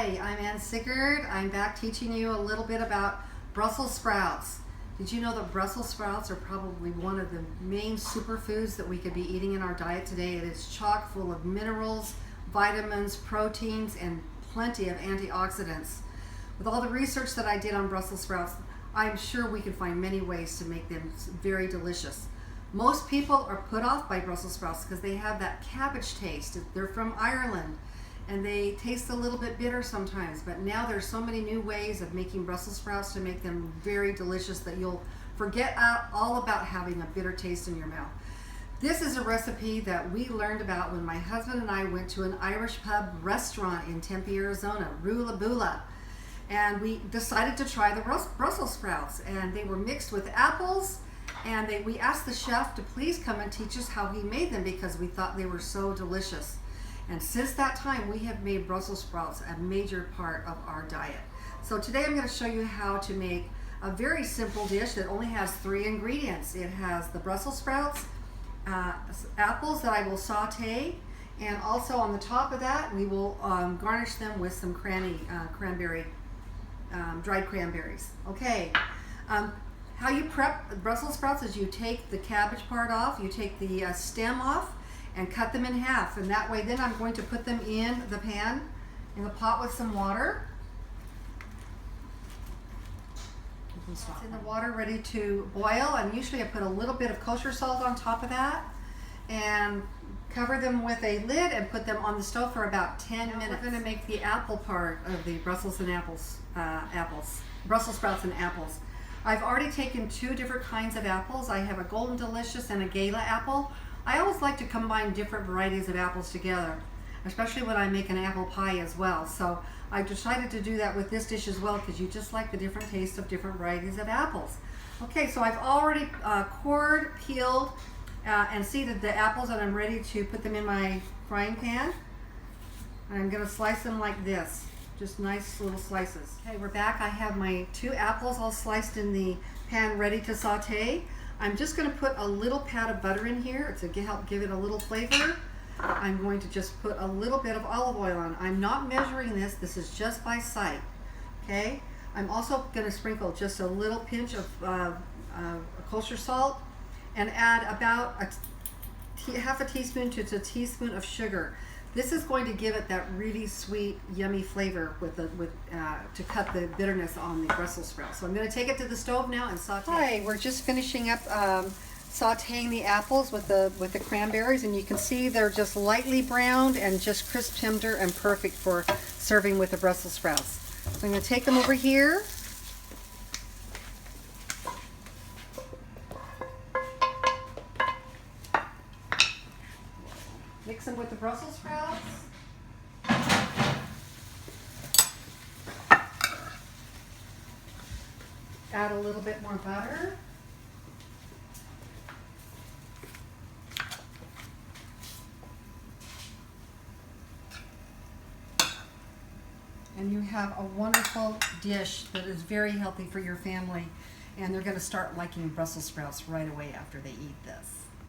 Hi, I'm Siggard. I'm back teaching you a little bit about Brussels sprouts. Did you know that Brussels sprouts are probably one of the main superfoods that we could be eating in our diet today? It is chock full of minerals, vitamins, proteins, and plenty of antioxidants. With all the research that I did on Brussels sprouts, I'm sure we can find many ways to make them very delicious. Most people are put off by Brussels sprouts because they have that cabbage taste. They're from Ireland and they taste a little bit bitter sometimes, but now there's so many new ways of making Brussels sprouts to make them very delicious that you'll forget all about having a bitter taste in your mouth. This is a recipe that we learned about when my husband and I went to an Irish pub restaurant in Tempe, Arizona, Rula Bula. And we decided to try the Brussels sprouts, and they were mixed with apples, and we asked the chef to please come and teach us how he made them because we thought they were so delicious. And since that time, we have made Brussels sprouts a major part of our diet. So today I'm going to show you how to make a very simple dish that only has 3 ingredients. It has the Brussels sprouts, apples that I will saute, and also on the top of that we will garnish them with some dried cranberries. Okay. How you prep Brussels sprouts is you take the cabbage part off, you take the stem off, and cut them in half. And that way, then I'm going to put them in the pan, in the pot with some water. It's in the water ready to boil, and usually I put a little bit of kosher salt on top of that, and cover them with a lid and put them on the stove for about 10 minutes. We're going to make the apple part of the Brussels sprouts and apples. I've already taken 2 different kinds of apples. I have a Golden Delicious and a Gala apple. I always like to combine different varieties of apples together, especially when I make an apple pie as well. So I decided to do that with this dish as well because you just like the different tastes of different varieties of apples. Okay, so I've already cored, peeled, and seeded the apples, and I'm ready to put them in my frying pan. And I'm going to slice them like this. Just nice little slices. Okay, we're back. I have my 2 apples all sliced in the pan ready to saute. I'm just going to put a little pat of butter in here to help give it a little flavor. I'm going to just put a little bit of olive oil on. I'm not measuring this. This is just by sight. Okay. I'm also going to sprinkle just a little pinch of kosher salt and add about half a teaspoon to a teaspoon of sugar. This is going to give it that really sweet, yummy flavor to cut the bitterness on the Brussels sprouts. So I'm going to take it to the stove now and saute. Hi, we're just finishing up sauteing the apples with the cranberries, and you can see they're just lightly browned and just crisp tender and perfect for serving with the Brussels sprouts. So I'm going to take them over here. Mix them with the Brussels sprouts. Add a little bit more butter. And you have a wonderful dish that is very healthy for your family, and they're going to start liking Brussels sprouts right away after they eat this.